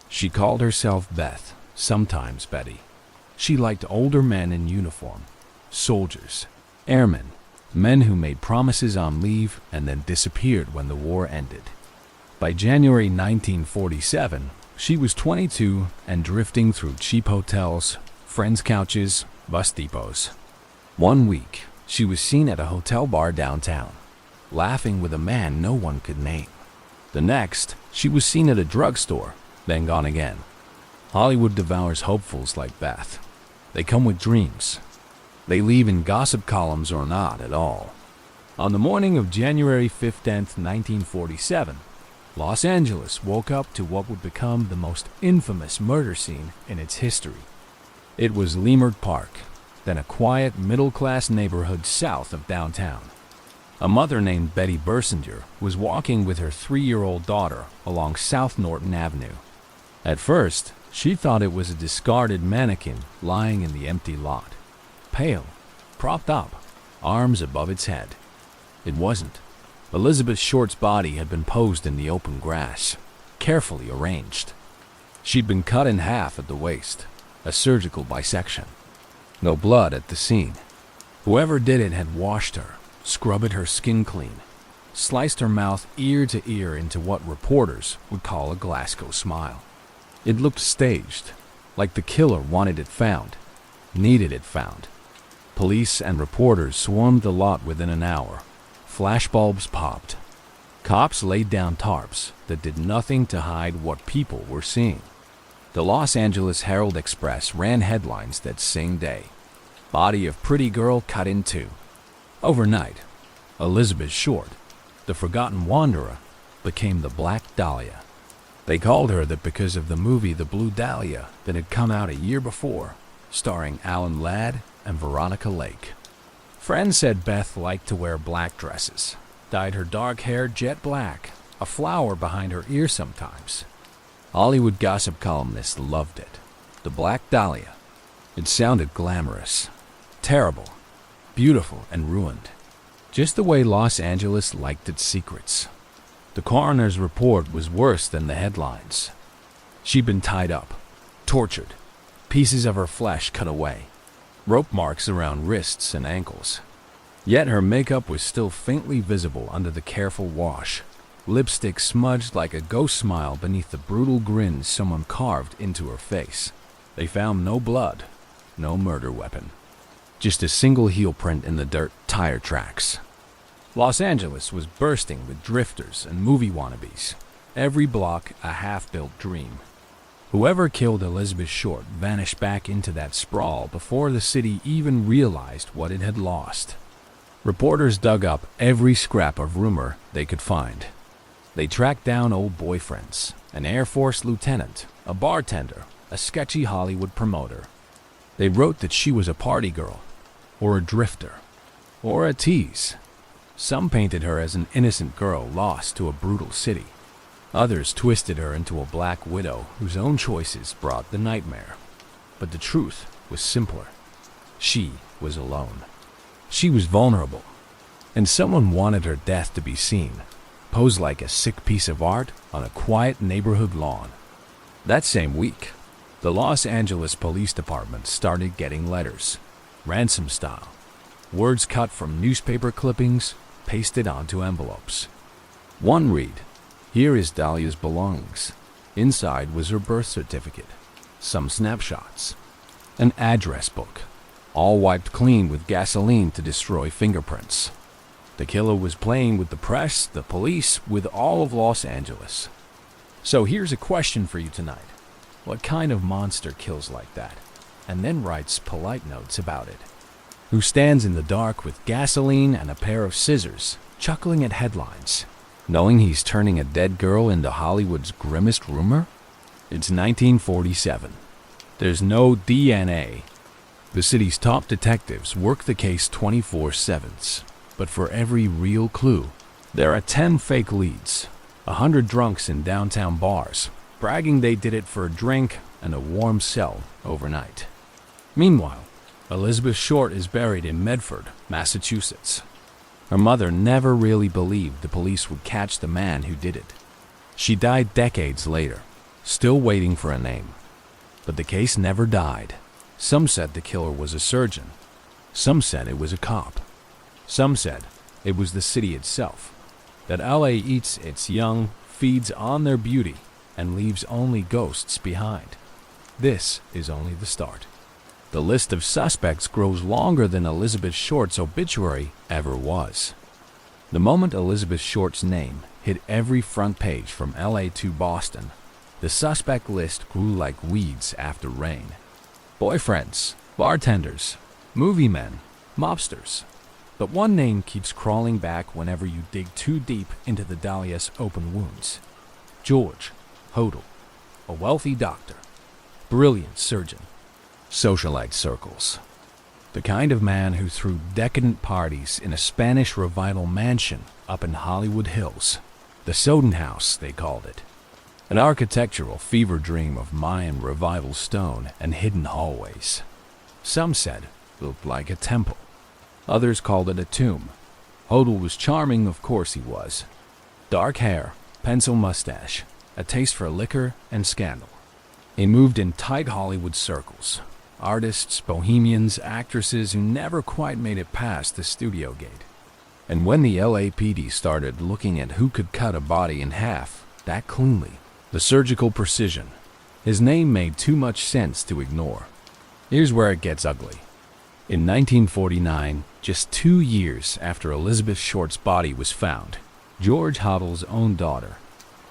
She called herself Beth, sometimes Betty. She liked older men in uniform, soldiers, airmen, men who made promises on leave and then disappeared when the war ended. By January 1947, she was 22 and drifting through cheap hotels, friends' couches, bus depots. One week, she was seen at a hotel bar downtown, laughing with a man no one could name. The next, she was seen at a drugstore, then gone again. Hollywood devours hopefuls like Beth. They come with dreams. They leave in gossip columns or not at all. On the morning of January 15th, 1947, Los Angeles woke up to what would become the most infamous murder scene in its history. It was Leimert Park, then a quiet middle-class neighborhood south of downtown. A mother named Betty Bersinger was walking with her 3-year-old daughter along South Norton Avenue. At first, she thought it was a discarded mannequin lying in the empty lot. Pale, propped up, arms above its head. It wasn't. Elizabeth Short's body had been posed in the open grass, carefully arranged. She'd been cut in half at the waist, a surgical bisection. No blood at the scene. Whoever did it had washed her, scrubbed her skin clean, sliced her mouth ear to ear into what reporters would call a Glasgow smile. It looked staged, like the killer wanted it found, needed it found. Police and reporters swarmed the lot within an hour. Flashbulbs popped. Cops laid down tarps that did nothing to hide what people were seeing. The Los Angeles Herald-Express ran headlines that same day. Body of pretty girl cut in two. Overnight, Elizabeth Short, the forgotten wanderer, became the Black Dahlia. They called her that because of the movie The Blue Dahlia that had come out a year before, starring Alan Ladd and Veronica Lake. Friends said Beth liked to wear black dresses, dyed her dark hair jet black, a flower behind her ear sometimes. Hollywood gossip columnists loved it. The Black Dahlia. It sounded glamorous, terrible, beautiful, and ruined. Just the way Los Angeles liked its secrets. The coroner's report was worse than the headlines. She'd been tied up, tortured, pieces of her flesh cut away, rope marks around wrists and ankles. Yet her makeup was still faintly visible under the careful wash, lipstick smudged like a ghost smile beneath the brutal grin someone carved into her face. They found no blood, no murder weapon, just a single heel print in the dirt tire tracks. Los Angeles was bursting with drifters and movie wannabes, every block a half-built dream. Whoever killed Elizabeth Short vanished back into that sprawl before the city even realized what it had lost. Reporters dug up every scrap of rumor they could find. They tracked down old boyfriends, an Air Force lieutenant, a bartender, a sketchy Hollywood promoter. They wrote that she was a party girl, or a drifter, or a tease. Some painted her as an innocent girl lost to a brutal city. Others twisted her into a black widow whose own choices brought the nightmare. But the truth was simpler. She was alone. She was vulnerable. And someone wanted her death to be seen, posed like a sick piece of art on a quiet neighborhood lawn. That same week, the Los Angeles Police Department started getting letters, ransom style, words cut from newspaper clippings pasted onto envelopes. One read, "Here is Dahlia's belongings." Inside was her birth certificate, some snapshots, an address book, all wiped clean with gasoline to destroy fingerprints. The killer was playing with the press, the police, with all of Los Angeles. So here's a question for you tonight. What kind of monster kills like that, and then writes polite notes about it? Who stands in the dark with gasoline and a pair of scissors, chuckling at headlines, knowing he's turning a dead girl into Hollywood's grimmest rumor? It's 1947. There's no DNA. The city's top detectives work the case 24/7, but for every real clue, there are 10 fake leads, 100 drunks in downtown bars, bragging they did it for a drink and a warm cell overnight. Meanwhile, Elizabeth Short is buried in Medford, Massachusetts. Her mother never really believed the police would catch the man who did it. She died decades later, still waiting for a name. But the case never died. Some said the killer was a surgeon. Some said it was a cop. Some said it was the city itself, that LA eats its young, feeds on their beauty, and leaves only ghosts behind. This is only the start. The list of suspects grows longer than Elizabeth Short's obituary ever was. The moment Elizabeth Short's name hit every front page from LA to Boston, the suspect list grew like weeds after rain. Boyfriends, bartenders, movie men, mobsters. But one name keeps crawling back whenever you dig too deep into the Dahlia's open wounds. George Hodel, a wealthy doctor, brilliant surgeon, socialite circles. The kind of man who threw decadent parties in a Spanish Revival mansion up in Hollywood Hills. The Soden House, they called it. An architectural fever dream of Mayan Revival stone and hidden hallways. Some said it looked like a temple. Others called it a tomb. Hodel was charming, of course he was. Dark hair, pencil mustache, a taste for liquor and scandal. He moved in tight Hollywood circles. Artists, bohemians, actresses who never quite made it past the studio gate. And when the LAPD started looking at who could cut a body in half that cleanly, the surgical precision, His name made too much sense to ignore. Here's where it gets ugly. In 1949, just 2 years after Elizabeth Short's body was found, George Hoddle's own daughter,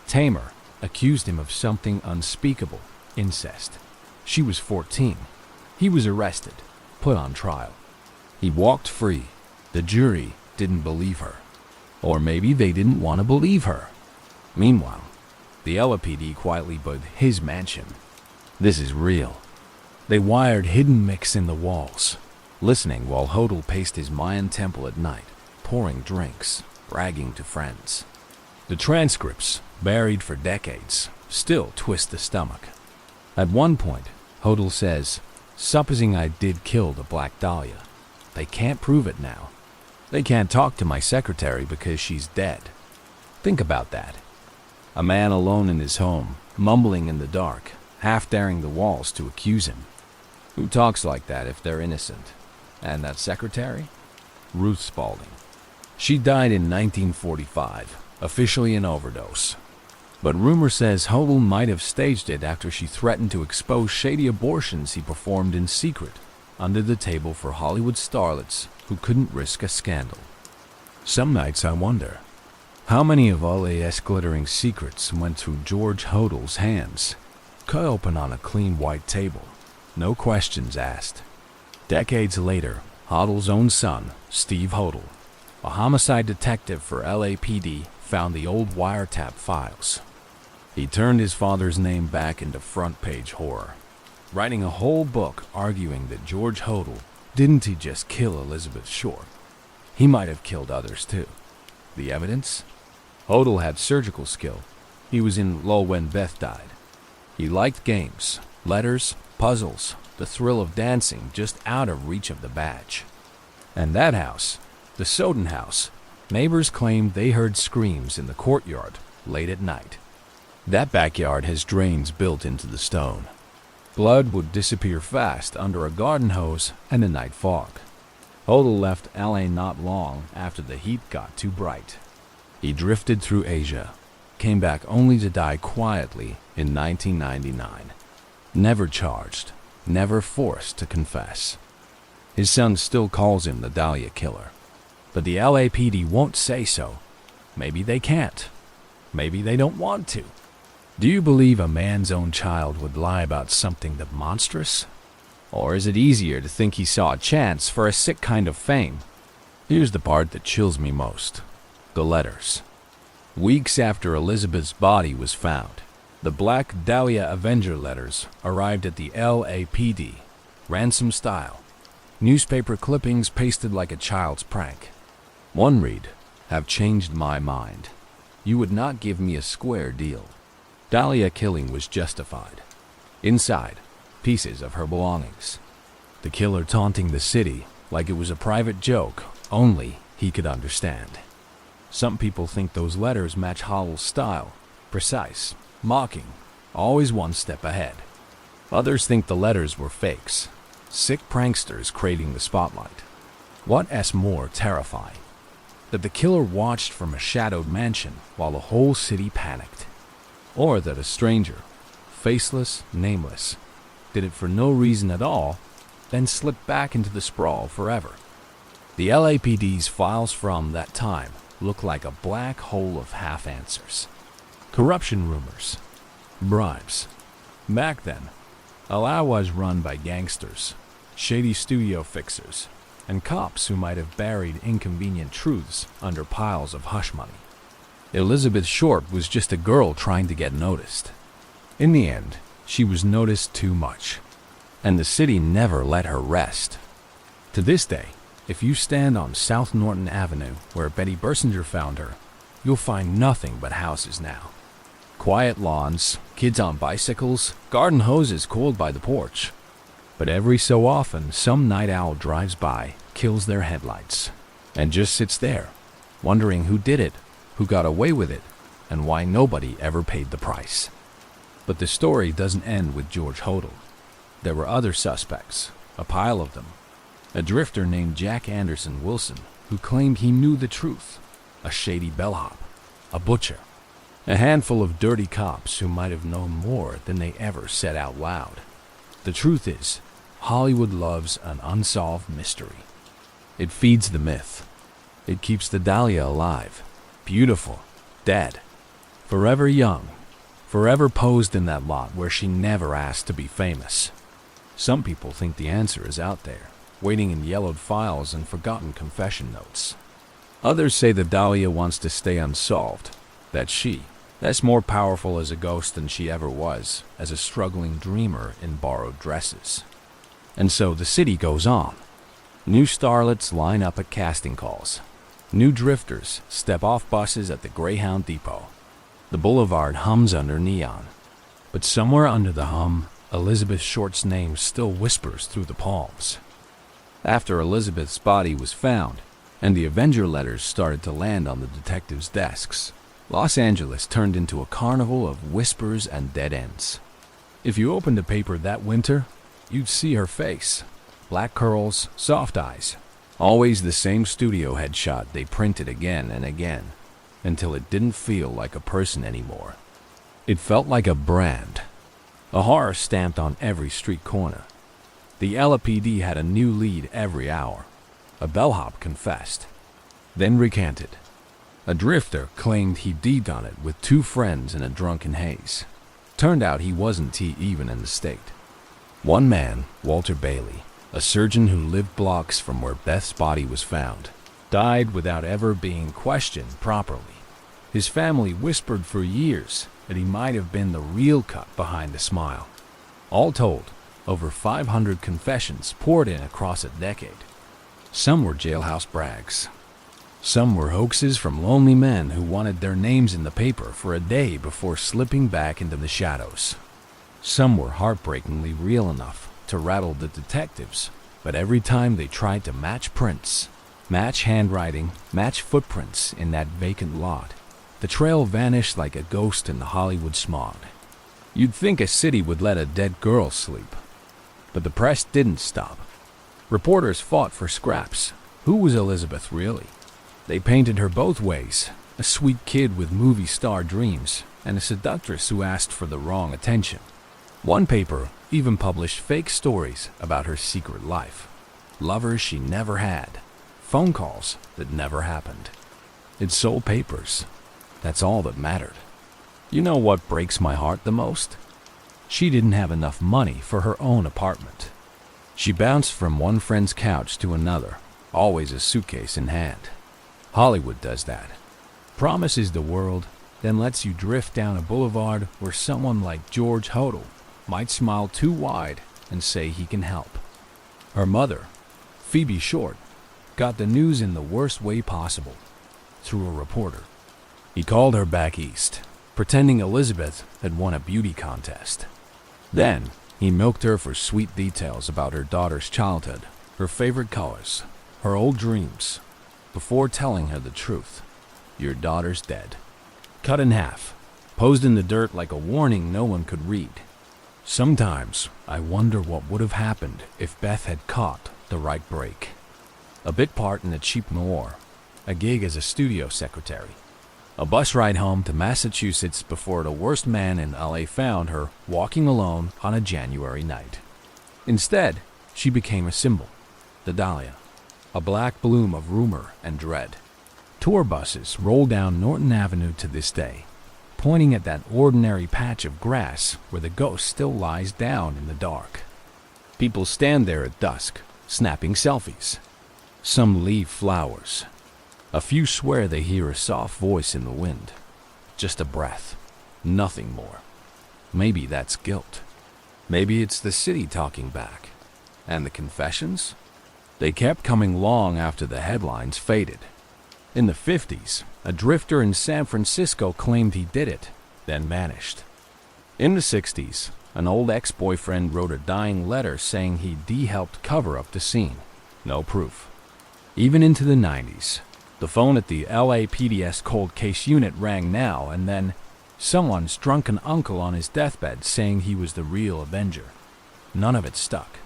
Tamar, accused him of something unspeakable: incest. She was 14. He was arrested, put on trial. He walked free. The jury didn't believe her. Or maybe they didn't want to believe her. Meanwhile, the LAPD quietly bought his mansion. This is real. They wired hidden mics in the walls, listening while Hodel paced his Mayan temple at night, pouring drinks, bragging to friends. The transcripts, buried for decades, still twist the stomach. At one point, Hodel says, "Supposing I did kill the Black Dahlia, they can't prove it now. They can't talk to my secretary because she's dead." Think about that. A man alone in his home, mumbling in the dark, half daring the walls to accuse him. Who talks like that if they're innocent? And that secretary? Ruth Spaulding. She died in 1945, officially an overdose. But rumor says Hodel might have staged it after she threatened to expose shady abortions he performed in secret, under the table for Hollywood starlets who couldn't risk a scandal. Some nights I wonder, how many of LA's glittering secrets went through George Hodel's hands, cut open on a clean white table, no questions asked. Decades later, Hodel's own son, Steve Hodel, a homicide detective for LAPD, found the old wiretap files. He turned his father's name back into front-page horror, writing a whole book arguing that George Hodel didn't he just kill Elizabeth Short. He might have killed others too. The evidence? Hodel had surgical skill. He was in law when Beth died. He liked games, letters, puzzles, the thrill of dancing just out of reach of the badge. And that house, the Soden house, neighbors claimed they heard screams in the courtyard late at night. That backyard has drains built into the stone. Blood would disappear fast under a garden hose and a night fog. Hodel left LA not long after the heat got too bright. He drifted through Asia, came back only to die quietly in 1999. Never charged, never forced to confess. His son still calls him the Dahlia Killer. But the LAPD won't say so. Maybe they can't. Maybe they don't want to. Do you believe a man's own child would lie about something that monstrous? Or is it easier to think he saw a chance for a sick kind of fame? Here's the part that chills me most. The letters. Weeks after Elizabeth's body was found, the Black Dahlia Avenger letters arrived at the LAPD, ransom style. Newspaper clippings pasted like a child's prank. One read, "Have changed my mind. You would not give me a square deal." Dahlia killing was justified. Inside, pieces of her belongings. The killer taunting the city like it was a private joke only he could understand. Some people think those letters match Hodel's style, precise, mocking, always one step ahead. Others think the letters were fakes, sick pranksters craving the spotlight. What's more terrifying? That the killer watched from a shadowed mansion while the whole city panicked. Or that a stranger, faceless, nameless, did it for no reason at all, then slipped back into the sprawl forever. The LAPD's files from that time look like a black hole of half-answers. Corruption rumors, bribes. Back then, LA was run by gangsters, shady studio fixers, and cops who might have buried inconvenient truths under piles of hush money. Elizabeth Short was just a girl trying to get noticed. In the end, she was noticed too much, and the city never let her rest. To this day, if you stand on South Norton Avenue, where Betty Bersinger found her, you'll find nothing but houses now. Quiet lawns, kids on bicycles, garden hoses coiled by the porch. But every so often, some night owl drives by, kills their headlights, and just sits there, wondering who did it, who got away with it, and why nobody ever paid the price. But the story doesn't end with George Hodel. There were other suspects, a pile of them. A drifter named Jack Anderson Wilson, who claimed he knew the truth. A shady bellhop. A butcher. A handful of dirty cops who might have known more than they ever said out loud. The truth is, Hollywood loves an unsolved mystery. It feeds the myth. It keeps the Dahlia alive, beautiful, dead, forever young, forever posed in that lot where she never asked to be famous. Some people think the answer is out there, waiting in yellowed files and forgotten confession notes. Others say the Dahlia wants to stay unsolved, that's more powerful as a ghost than she ever was, as a struggling dreamer in borrowed dresses. And so the city goes on. New starlets line up at casting calls. New drifters step off buses at the Greyhound Depot. The boulevard hums under neon. But somewhere under the hum, Elizabeth Short's name still whispers through the palms. After Elizabeth's body was found, and the Avenger letters started to land on the detectives' desks, Los Angeles turned into a carnival of whispers and dead ends. If you opened a paper that winter, you'd see her face. Black curls, soft eyes. Always the same studio headshot they printed again and again, until it didn't feel like a person anymore. It felt like a brand. A horror stamped on every street corner. The LAPD had a new lead every hour. A bellhop confessed, then recanted. A drifter claimed he deed on it with two friends in a drunken haze. Turned out he wasn't even in the state. One man, Walter Bailey, a surgeon who lived blocks from where Beth's body was found, died without ever being questioned properly. His family whispered for years that he might have been the real cut behind the smile. All told, over 500 confessions poured in across a decade. Some were jailhouse brags. Some were hoaxes from lonely men who wanted their names in the paper for a day before slipping back into the shadows. Some were heartbreakingly real enough to rattle the detectives, but every time they tried to match prints, match handwriting, match footprints in that vacant lot, the trail vanished like a ghost in the Hollywood smog. You'd think a city would let a dead girl sleep. But the press didn't stop. Reporters fought for scraps. Who was Elizabeth really? They painted her both ways, a sweet kid with movie star dreams, and a seductress who asked for the wrong attention. One paper even published fake stories about her secret life. Lovers she never had. Phone calls that never happened. It sold papers. That's all that mattered. You know what breaks my heart the most? She didn't have enough money for her own apartment. She bounced from one friend's couch to another, always a suitcase in hand. Hollywood does that. Promises the world, then lets you drift down a boulevard where someone like George Hodel might smile too wide and say he can help. Her mother, Phoebe Short, got the news in the worst way possible, through a reporter. He called her back east, pretending Elizabeth had won a beauty contest. Then, he milked her for sweet details about her daughter's childhood, her favorite colors, her old dreams, before telling her the truth. Your daughter's dead. Cut in half, posed in the dirt like a warning no one could read. Sometimes, I wonder what would have happened if Beth had caught the right break. A bit part in a cheap noir, a gig as a studio secretary, a bus ride home to Massachusetts before the worst man in LA found her walking alone on a January night. Instead, she became a symbol, the Dahlia, a black bloom of rumor and dread. Tour buses roll down Norton Avenue to this day, pointing at that ordinary patch of grass where the ghost still lies down in the dark. People stand there at dusk, snapping selfies. Some leave flowers. A few swear they hear a soft voice in the wind. Just a breath, nothing more. Maybe that's guilt. Maybe it's the city talking back. And the confessions? They kept coming long after the headlines faded. In the 50s, a drifter in San Francisco claimed he did it, then vanished. In the 60s, an old ex-boyfriend wrote a dying letter saying he helped cover up the scene. No proof. Even into the 90s, the phone at the LAPD's cold case unit rang now and then, someone's drunken uncle on his deathbed saying he was the real Avenger. None of it stuck.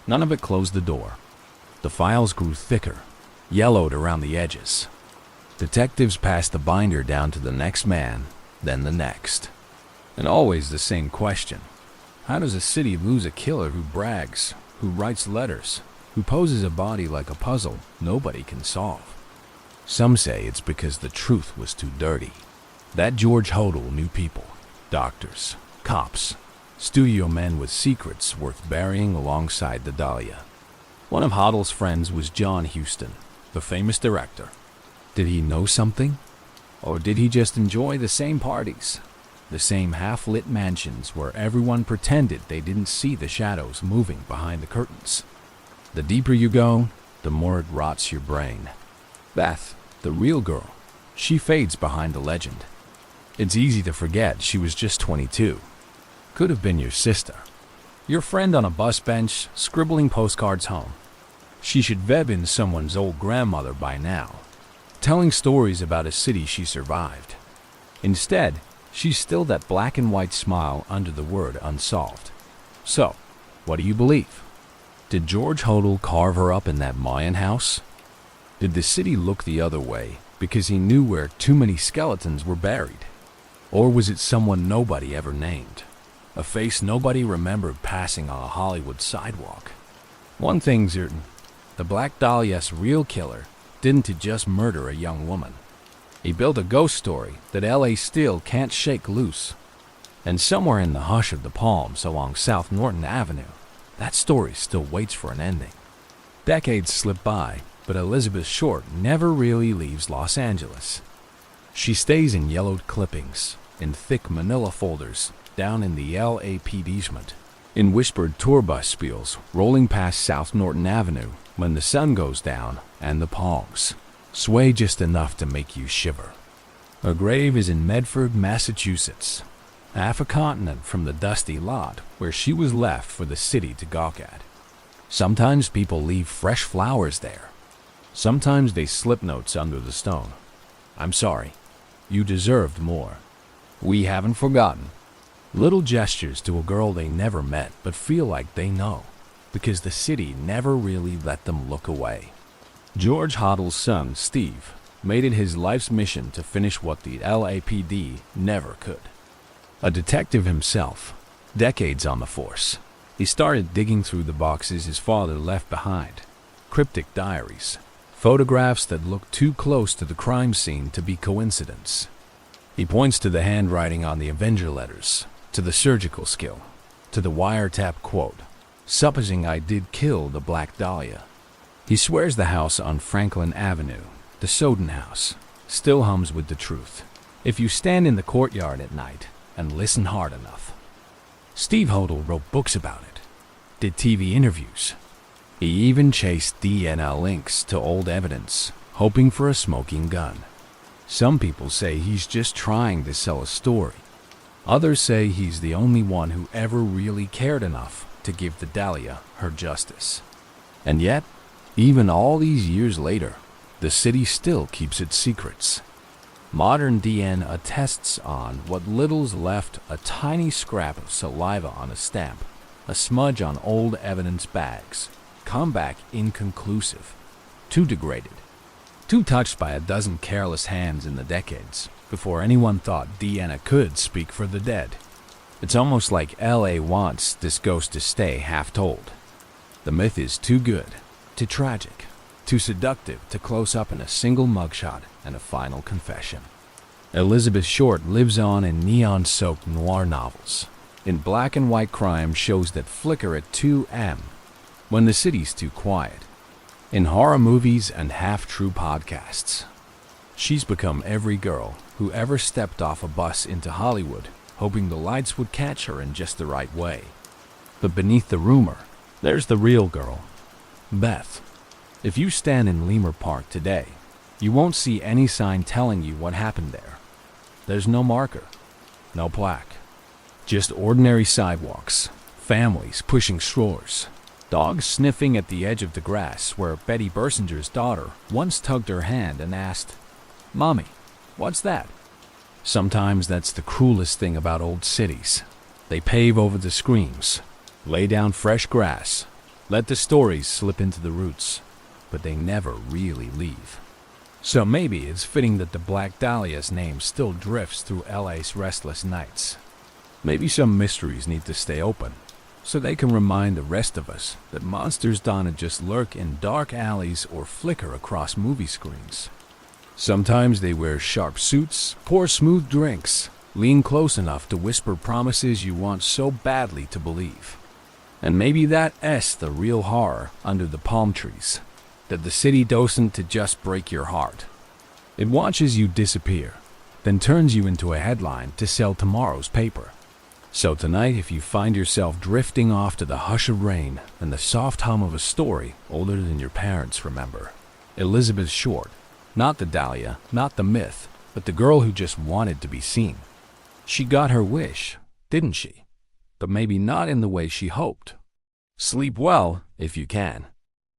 None of it closed the door. The files grew thicker, yellowed around the edges. Detectives passed the binder down to the next man, then the next. And always the same question. How does a city lose a killer who brags, who writes letters, who poses a body like a puzzle nobody can solve? Some say it's because the truth was too dirty. That George Hodel knew people, doctors, cops, studio men with secrets worth burying alongside the Dahlia. One of Hodel's friends was John Huston, the famous director. Did he know something? Or did he just enjoy the same parties? The same half-lit mansions where everyone pretended they didn't see the shadows moving behind the curtains? The deeper you go, the more it rots your brain. Beth, the real girl, she fades behind the legend. It's easy to forget she was just 22. Could have been your sister. Your friend on a bus bench, scribbling postcards home. She should have been someone's old grandmother by now, telling stories about a city she survived. Instead, she's still that black and white smile under the word unsolved. So, what do you believe? Did George Hodel carve her up in that Mayan house? Did the city look the other way because he knew where too many skeletons were buried? Or was it someone nobody ever named? A face nobody remembered passing on a Hollywood sidewalk? One thing's certain, the Black Dahlia's real killer didn't just murder a young woman. He built a ghost story that LA still can't shake loose. And somewhere in the hush of the palms along South Norton Avenue, that story still waits for an ending. Decades slip by, but Elizabeth Short never really leaves Los Angeles. She stays in yellowed clippings, in thick manila folders, down in the LAPD'sment, in whispered tour bus spiels rolling past South Norton Avenue when the sun goes down and the palms sway just enough to make you shiver. Her grave is in Medford, Massachusetts, half a continent from the dusty lot where she was left for the city to gawk at. Sometimes people leave fresh flowers there. Sometimes they slip notes under the stone. I'm sorry. You deserved more. We haven't forgotten. Little gestures to a girl they never met but feel like they know, because the city never really let them look away. George Hodel's son, Steve, made it his life's mission to finish what the LAPD never could. A detective himself, decades on the force, he started digging through the boxes his father left behind. Cryptic diaries, photographs that looked too close to the crime scene to be coincidence. He points to the handwriting on the Avenger letters, to the surgical skill, to the wiretap quote, "Supposing I did kill the Black Dahlia." He swears the house on Franklin Avenue, the Soden house, still hums with the truth, if you stand in the courtyard at night and listen hard enough. Steve Hodel wrote books about it, did TV interviews. He even chased DNA links to old evidence, hoping for a smoking gun. Some people say he's just trying to sell a story. Others say he's the only one who ever really cared enough to give the Dahlia her justice. And yet, even all these years later, the city still keeps its secrets. Modern DNA attests on what little's left: a tiny scrap of saliva on a stamp, a smudge on old evidence bags, come back inconclusive, too degraded, too touched by a dozen careless hands in the decades before anyone thought DNA could speak for the dead. It's almost like LA wants this ghost to stay half-told. The myth is too good, too tragic, too seductive to close up in a single mugshot and a final confession. Elizabeth Short lives on in neon-soaked noir novels, in black and white crime shows that flicker at 2 a.m. when the city's too quiet, in horror movies and half-true podcasts. She's become every girl who ever stepped off a bus into Hollywood, hoping the lights would catch her in just the right way. But beneath the rumor, there's the real girl, Beth. If you stand in Lemur Park today, you won't see any sign telling you what happened there. There's no marker, no plaque, just ordinary sidewalks, families pushing strollers, dogs sniffing at the edge of the grass where Betty Bersinger's daughter once tugged her hand and asked, "Mommy, what's that?" Sometimes that's the cruelest thing about old cities. They pave over the screams, lay down fresh grass, let the stories slip into the roots, but they never really leave. So maybe it's fitting that the Black Dahlia's name still drifts through LA's restless nights. Maybe some mysteries need to stay open, so they can remind the rest of us that monsters don't just lurk in dark alleys or flicker across movie screens. Sometimes they wear sharp suits, pour smooth drinks, lean close enough to whisper promises you want so badly to believe. And maybe that's the real horror under the palm trees, that the city doesn't to just break your heart. It watches you disappear, then turns you into a headline to sell tomorrow's paper. So tonight, if you find yourself drifting off to the hush of rain and the soft hum of a story older than your parents remember, Elizabeth Short, not the Dahlia, not the myth, but the girl who just wanted to be seen. She got her wish, didn't she? But maybe not in the way she hoped. Sleep well if you can.